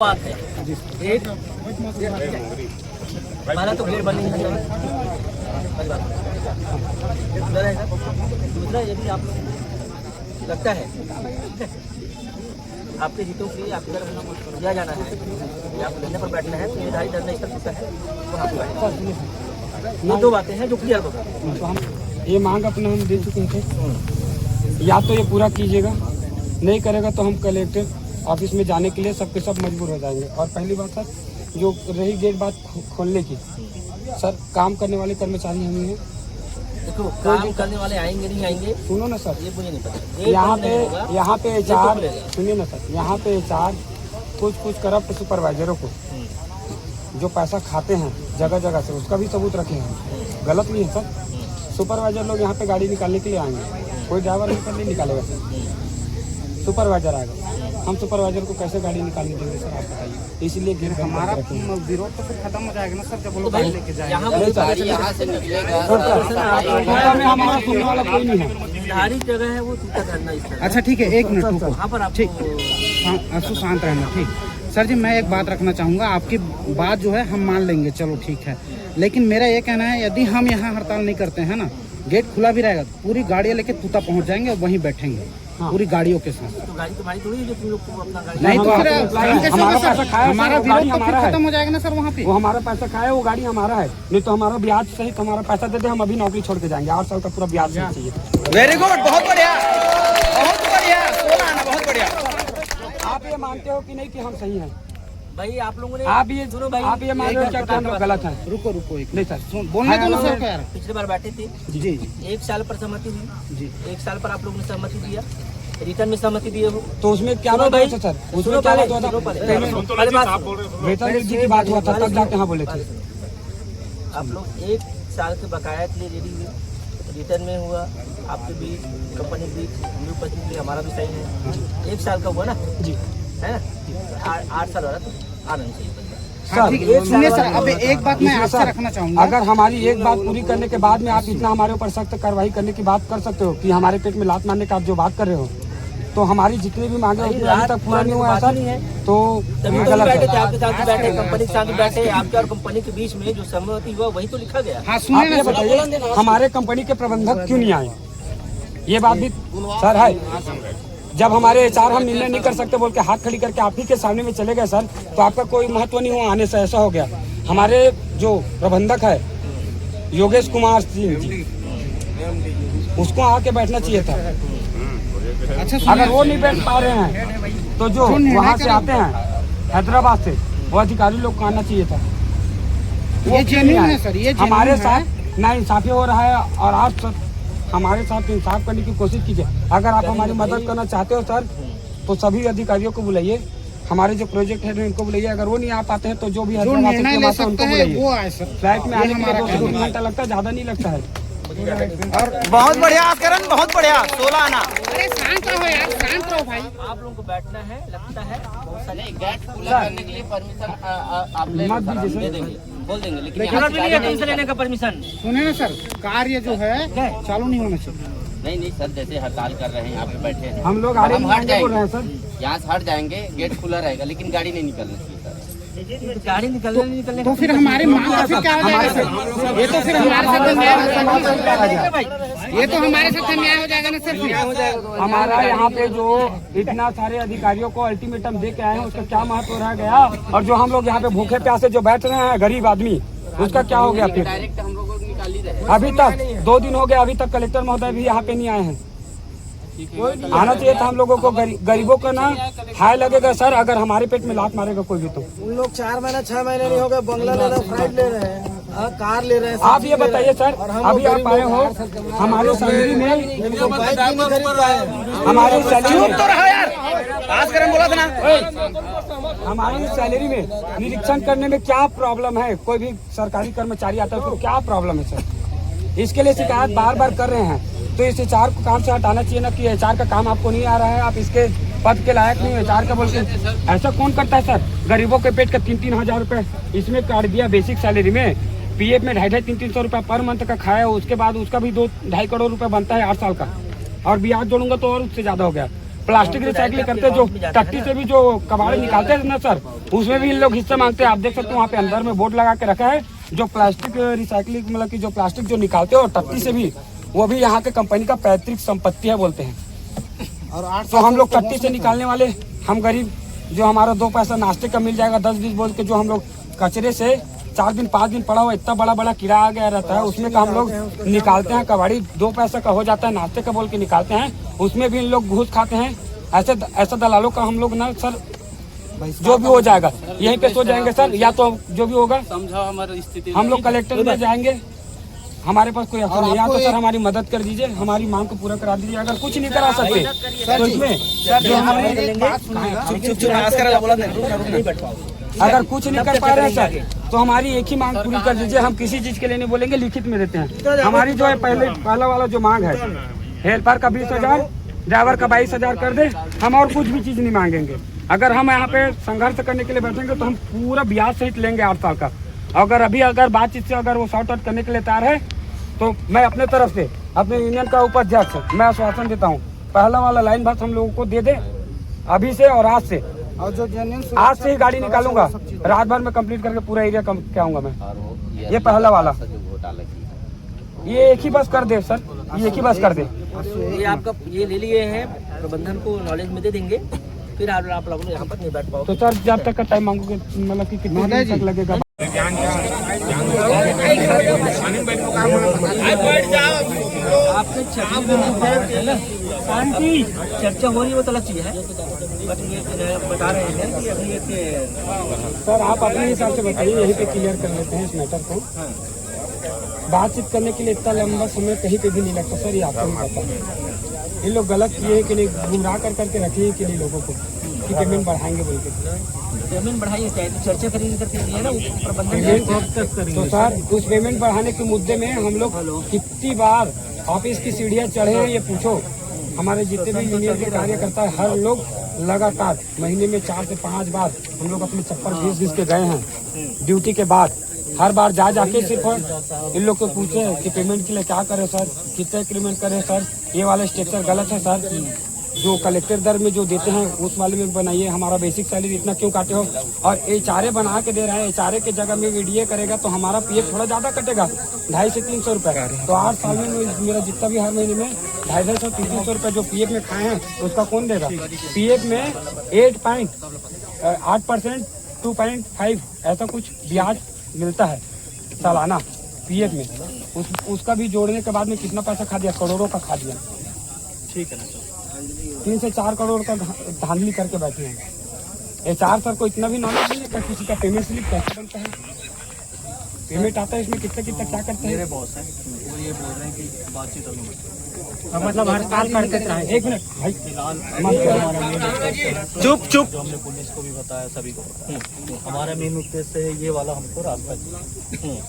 बात है एक हमारा तो गेट बंद नहीं है। दूसरा यदि आप लगता है आपके हितों के लिए आपके तरफ दिया जाना है या आप धरने पर बैठना है तो निर्धारित धरना स्थल होता है वहाँ पर ये दो बातें हैं जो क्लियर होगा। तो हम ये मांग अपना हम दे चुके थे, या तो ये पूरा कीजिएगा, नहीं करेगा तो हम कलेक्टर ऑफिस में जाने के लिए सबके सब मजबूर हो जाएंगे। और पहली बात सर, जो रही गेट बात खोलने की, सर काम करने वाले कर्मचारी हम ही हैं। देखो काम करने वाले आएंगे नहीं आएंगे, सुनो ना सर, ये मुझे नहीं पता। यहाँ पे एचआर, सुनिए ना सर, यहाँ पे एचआर कुछ करप्ट सुपरवाइजरों को जो पैसा खाते हैं जगह जगह से, उसका भी सबूत रखे हैं। गलत नहीं है सर। सुपरवाइजर लोग यहाँ पे गाड़ी निकालने के लिए आएंगे, कोई ड्राइवर नहीं निकालेगा सर, सुपरवाइजर आएगा। हम सुपरवाइजर को कैसे गाड़ी निकालने देंगे सर, आप बताइए। इसलिए गेट हमारा विरोध तो फिर खत्म हो जाएगा ना सर, जब वो लोग गाड़ी लेके जाएंगे। यहाँ से निकलेगा हमारा सुनने वाला कोई नहीं है। निर्धारित जगह है वो टूटा करना। अच्छा ठीक है, एक मिनट रुको, वहाँ पर आप ठीक, शांत रहना। ठीक सर जी, मैं एक बात रखना चाहूँगा, आपकी बात जो है हम मान लेंगे, चलो ठीक है, लेकिन मेरा ये कहना है यदि हम यहाँ हड़ताल नहीं करते हैं ना, गेट खुला भी रहेगा, पूरी गाड़ियाँ लेके तूता पहुँच जाएंगे और वहीं बैठेंगे पूरी गाड़ियों के साथ। तो गाड़ी तुम्हारी थोड़ी है जो तुम लोग को अपना गाड़ी नहीं तो फिर हमारा विरोध तो फिर खत्म हो जाएगा ना सर। वहाँ पे वो हमारा पैसा खाया, वो गाड़ी हमारा है, नहीं तो हमारा ब्याज सहित हमारा पैसा दे दे, हम अभी नौकरी छोड़ के जाएंगे। 8 साल का पूरा ब्याज चाहिए। वेरी गुड, बहुत बढ़िया, बहुत बढ़िया, बहुत बढ़िया। आप ये मानते हो कि नहीं कि हम सही हैं? भाई आप लोगों ने आप ये सुनो भाई, आप ये मान रहे हो क्या हम लोग गलत हैं? रुको रुको, एक नहीं सर, बोलने दो ना सर यार। पिछली बार बैठे थे जी, 1 साल पर सहमति हुई जी, 1 साल पर आप लोगों ने सहमति दिया, रिटर्न में सहमति दिए हो, तो उसमें क्या बात हुआ था सर? उसमें क्या बात हुआ था? वेतन वृद्धि की बात हुआ था, तब जाके हाँ बोले थे। आप लोग 1 साल के बकाया के लिए रेडी हुए, रिटर्न में हुआ आपके बीच, कंपनी के बीच, न्यू पत्नी के हमारा भी सही है। 1 साल का हुआ ना जी, है ना, 8 साल हो रहा तो आना नहीं चाहिए। हाँ, ठीक है। सुनिए सर, अब एक बात मैं आपसे रखना चाहूँगा, अगर हमारी एक बात पूरी करने के बाद में आप इतना हमारे ऊपर सख्त कार्रवाई करने की बात कर सकते हो कि हमारे पेट में लात मारने का आप जो बात कर रहे हो, तो हमारी जितनी भी मांगे अभी तक पूरा नहीं हुआ सर, तो तभी तो बैठे थे आपके साथ बैठे, कंपनी के साथ बैठे, आपके और कंपनी के बीच में जो सहमति हुआ वही तो लिखा गया। हाँ आप सुनिए ये ना बताइए हमारे कंपनी के प्रबंधक क्यों नहीं आए? ये बात भी सर है। जब हमारे एचआर हम निर्णय नहीं कर सकते बोल के हाथ खड़ी करके आप ही के सामने में चले गए सर, तो आपका कोई महत्व नहीं हुआ आने से, ऐसा हो गया। हमारे जो प्रबंधक है योगेश कुमार सिंह जी, उसको आके बैठना चाहिए था। अच्छा, अगर वो नहीं बैठ पा रहे हैं तो जो वहाँ से आते हैं हैदराबाद से, वो अधिकारी लोग को आना चाहिए था। ये जेन्युइन है सर, ये हमारे साथ ना इंसाफी हो रहा है, और आप हमारे साथ इंसाफ करने की कोशिश कीजिए। अगर आप हमारी मदद करना चाहते हो सर, तो सभी अधिकारियों को बुलाइए, हमारे जो प्रोजेक्ट है उनको बुलाइए। अगर वो नहीं आ पाते हैं तो जो भी निर्णय ले सकते हैं वो आए सर। फ्लाइट में आने में 2 घंटा लगता है, ज्यादा नहीं लगता है। बहुत बढ़िया करण, बहुत बढ़िया। 16 आना। अरे शांत रहो यार, शांत रहो भाई। आप लोगों को बैठना है, लगता है बहुत सारे गेट खुला करने के लिए परमिशन आप दे देंगे, बोल देंगे, लेकिन लेने का परमिशन सुने ना सर, कार्य जो है चालू नहीं होना चाहिए। नहीं सर, जैसे हड़ताल कर रहे हैं यहाँ पे बैठे हैं, हम लोग आगे हम हट बोल रहे हैं सर, यहाँ से हट जाएंगे, गेट खुला रहेगा, लेकिन गाड़ी नहीं निकलना चाहिए सर। गाड़ी निकलने तो फिर हमारी मांग का फिर क्या हो जाएगा सर? ये तो फिर हमारे साथ अन्याय हो जाएगा, ये तो हमारे साथ अन्याय हो जाएगा ना सर। हमारा यहाँ पे जो इतना सारे अधिकारियों को अल्टीमेटम दे के आए हैं, उसका क्या महत्व रह गया? और जो हम लोग यहाँ पे भूखे प्यासे जो बैठ रहे हैं गरीब आदमी, उसका क्या हो गया? फिर डायरेक्ट हम लोगों को निकाल ही रहे। अभी तक 2 दिन हो गए, अभी तक कलेक्टर महोदय भी यहाँ पे नहीं आए हैं। आना चाहिए था हम लोगों को। गरीबों का ना हाय लगेगा सर अगर हमारे पेट में लात मारेगा कोई भी। तो उन लोग 4 महीना 6 महीने नहीं हो गए, बंगला ले रहे हैं, फ्लाइट ले रहे हैं, कार ले रहे हैं। आप ये बताइए सर, अभी आप आए हो हमारे सैलरी में, हमारी सैलरी में, हमारी सैलरी में निरीक्षण करने में क्या प्रॉब्लम है? कोई भी सरकारी कर्मचारी आता है तो क्या प्रॉब्लम है सर? इसके लिए शिकायत बार बार कर रहे हैं, तो इस एचआर को काम से हटाना चाहिए ना कि एचआर का काम आपको नहीं आ रहा है, आप इसके पद के लायक नहीं हो एचआर का बोल के। ऐसा कौन करता है सर? गरीबों के पेट का 3-3 हजार रुपए इसमें काट दिया बेसिक सैलरी में, पीएफ में 250-300 रुपए पर मंथ का खाया, उसके बाद उसका भी 2-2.5 करोड़ रुपए बनता है 8 साल का, और ब्याज जोड़ूंगा तो और उससे ज्यादा हो गया। प्लास्टिक रिसाइकलिंग करते, जो टट्टी से भी जो कबाड़ निकालते हैं ना सर, उसमें भी इन लोग हिस्सा मांगते हैं। आप देख सकते हो वहाँ पे अंदर में बोर्ड लगा के रखा है, जो प्लास्टिक रिसाइकलिंग मतलब कि जो प्लास्टिक जो निकालते हैं और टट्टी से भी, वो भी यहाँ के कंपनी का पैतृक संपत्ति है बोलते हैं। और तो हम लोग टट्टी से निकालने वाले, हम गरीब, जो हमारा 2 पैसा नाश्ते का मिल जाएगा 10-20 बोल के, जो हम लोग कचरे से 4 दिन 5 दिन पड़ा हुआ इतना बड़ा बड़ा कीड़ा आ गया रहता है, उसमें का हम लोग निकालते हैं, कबाड़ी 2 पैसा का हो जाता है, नाश्ते का बोल के निकालते हैं, उसमें भी इन लोग घूस खाते हैं। ऐसे दलालों का हम लोग ना सर, जो भी हो जाएगा यहीं पे सो जाएंगे सर, या तो जो भी होगा समझा हमारी स्थिति। हम लोग कलेक्टर में जाएंगे, हमारे पास कोई अफसर नहीं, या तो सर हमारी मदद कर दीजिए, हमारी मांग को पूरा करा दीजिए। अगर कुछ नहीं करा सकते तो इसमें जो हमारे अगर कुछ नहीं कर पा रहे हैं सर, तो हमारी एक ही मांग पूरी कर दीजिए। हम किसी चीज के लिए नहीं बोलेंगे, लिखित में देते हैं। हमारी जो है पहला वाला जो मांग है, हेल्पर का 20,000, ड्राइवर का 22,000 कर दे, हम और कुछ भी चीज नहीं मांगेंगे। अगर हम यहाँ पे संघर्ष करने के लिए बैठेंगे तो हम पूरा ब्याज सहित लेंगे 8 साल का। अगर बातचीत से अगर वो सॉर्ट आउट करने के लिए तैयार है, तो मैं अपने तरफ से अपने यूनियन का उपाध्यक्ष मैं आश्वासन देता हूँ, पहला वाला लाइन बस हम लोगों को दे दे अभी से, और आज से, और जो आज से ही गाड़ी निकालूंगा, रात भर में कंप्लीट करके पूरा एरिया क्या आऊंगा मैं। ये पहला वाला, ये एक ही बस कर दे सर, ये एक ही बस कर दे। ये आपका ये ले लिए हैं, प्रबंधन को नॉलेज में दे देंगे, फिर आप लोग यहाँ पर नहीं बैठ पाओ। तो सर जब तक का टाइम मांगोगे, मतलब कि कितने दिन तक लगेगा? आपसे चर्चा हो रही है, वो तो अलग चीज है, बट ये बता रहे हैं कि अभी एक सर आप अपने हिसाब से बताइए, यहीं पे क्लियर कर लेते हैं इस मैटर को। बातचीत करने के लिए इतना लंबा समय कहीं पे भी नहीं लगता सर, ये आपको भी पता है। ये लोग गलत किए हैं कि नहीं, गुमराह करके रखे हैं कि नहीं लोगों को, कि पेमेंट बढ़ाएंगे बोल के। पेमेंट बढ़ाइए चाहे तो चर्चा करेंगे करके है ना, प्रबंधन। तो सर उस पेमेंट बढ़ाने के मुद्दे में हम लोग कितनी बार ऑफिस की सीढ़ियाँ चढ़े हैं, ये पूछो। हमारे जितने भी यूनियन के कार्यकर्ता है, हर लोग लगातार महीने में 4 से 5 बार हम लोग अपने चप्पल घिस के गए हैं ड्यूटी के बाद। हर बार जाके सिर्फ इन लोग को पूछे कि पेमेंट के लिए क्या करें सर, कितने इंक्रीमेंट करें सर, ये वाला स्ट्रक्चर गलत है सर, जो कलेक्टर दर में जो देते हैं उस वाले में बनाइए, हमारा बेसिक सैलरी इतना क्यों काटे हो। और HRA बना के दे रहे हैं, HRA के जगह में VDA करेगा तो हमारा PF थोड़ा ज़्यादा कटेगा, 250 से 300 रुपये। तो 8 साल में मेरा जितना भी हर महीने में 250 से 300 रुपये जो PF में खाए हैं उसका कौन देगा। PF में 8% 2.5 ऐसा कुछ ब्याज मिलता है सालाना PF में, उसका भी जोड़ने के बाद में कितना पैसा खा दिया, करोड़ों का खा दिया। ठीक है ना, 3 से 4 करोड़ का धांधली करके बैठे हैं। HR सर को इतना भी नॉलेज नहीं है कि किसी का पेमेंट स्लिप कैसे बनता है, पेमेंट आता है इसमें कितना क्या करते हैं। मेरे बॉस हैं, वो ये बोल रहे हैं कि बातचीत मतलब हड़ताल करते रहे। 1 मिनट भाई, चुप हमने पुलिस को भी बताया, सभी को बताया। हमारा मेन उद्देश्य है ये वाला, हमको रास्ता चाहिए,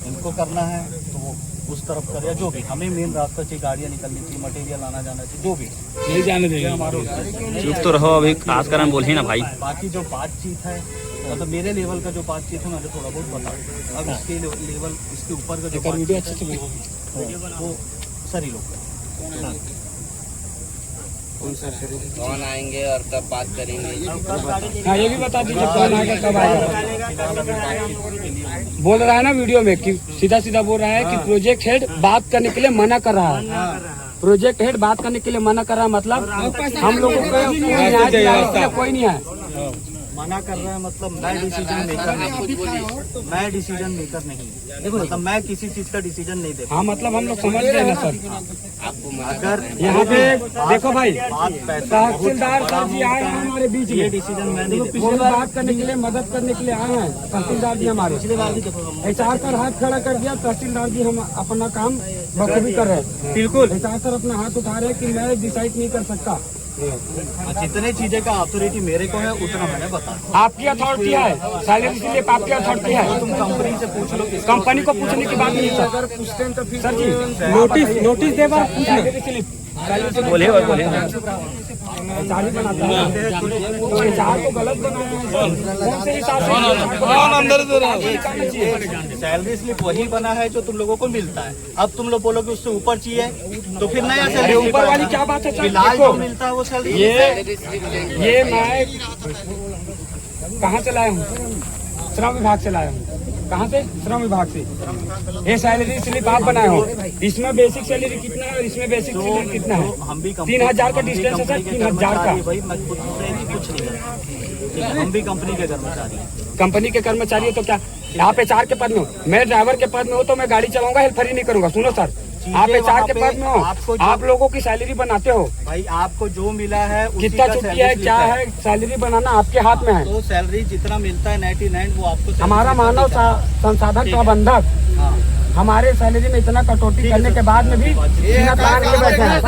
इनको करना है तो वो उस तरफ कर, या जो भी हमें मेन रास्ता चाहिए, गाड़ियाँ निकलनी चाहिए, मटेरियल आना जाना चाहिए, जो भी नहीं जाने देंगे हमारे। चुप तो रहो, अभी खास कर बोल ही ना भाई। बाकी जो बातचीत है, मतलब मेरे लेवल का जो बातचीत है मुझे थोड़ा बहुत बताओ। अब इसके लेवल, इसके ऊपर का जो बातचीत है वो सर ही लोग कौन आएंगे और कब बात करेंगे। हाँ ये भी बता दीजिए कौन आएगा कब आएगा। बोल रहा है ना वीडियो में कि सीधा बोल रहा है कि प्रोजेक्ट हेड बात करने के लिए मना कर रहा है, प्रोजेक्ट हेड बात करने के लिए मना कर रहा है, मतलब हम लोगों को कोई नहीं है। मना कर रहा है मतलब मैं डिसीजन मेकर नहीं, मैं डिसीजन मेकर नहीं, मतलब मैं किसी चीज का डिसीजन नहीं दे। हाँ मतलब हम लोग समझ रहे हैं ना सर। अगर यहाँ पे देखो भाई, पैसा तहसीलदार सर जी आए हैं हमारे बीच में, डिसीजन मैं नहीं दे। वो बात करने के लिए, मदद करने के लिए आए हैं तहसीलदार जी हमारे। HR सर हाथ खड़ा कर दिया, तहसीलदार जी हम अपना काम बखूबी कर रहे हैं। बिल्कुल HR सर अपना हाथ उठा रहे हैं कि मैं डिसाइड नहीं कर सकता। जितने चीजें का अथॉरिटी मेरे को है उतना मैंने बता। आपकी अथॉरिटी है, साइलेंस स्लिप आपकी अथॉरिटी है, तुम कंपनी से पूछ लो, कंपनी को पूछने की बात नहीं है सर। सर जी नोटिस दे बार बोले एचआर ही बनाता है, तो एचआर को गलत बनाया है सर। कौन से हिसाब से सैलरी स्लिप वही बना है जो तुम लोगों को मिलता है। अब तुम लोग बोलोगे उससे ऊपर चाहिए तो फिर नया सैलरी ऊपर वाली क्या बात है सर? फिलहाल देखो, जो मिलता है वो सैलरी। ये मैं कहाँ से लाया हूँ? श्रम विभाग से लाया हूँ। कहाँ से? श्रम विभाग से। ये सैलरी स्लिप आप बनाए हो, इसमें बेसिक सैलरी कितना है और इसमें बेसिक सैलरी कितना है? हम भी 3000 का डिस्टेंस है सर, 3000 का। भाई मैं खुद से भी कुछ नहीं करता, हम भी कंपनी के कर्मचारी हैं। कंपनी के कर्मचारी हो तो क्या आप एचआर के पद में हो? मैं ड्राइवर के पद में हो तो मैं गाड़ी चलाऊंगा, हेल्परी नहीं करूंगा। सुनो सर, आप एचआर के पद में हो, आप लोगों की सैलरी बनाते हो। भाई आपको जो मिला है उसी कितना का छुट्टी सैलरी है, स्लिप क्या है, सैलरी बनाना आपके हाथ में है। तो सैलरी जितना मिलता है 99 वो आपको सैलरी हमारा स्लिप मानव देता है। संसाधन प्रबंधक हाँ। हमारे सैलरी में इतना कटौती करने के बाद में भी सीना तान के बैठे हैं।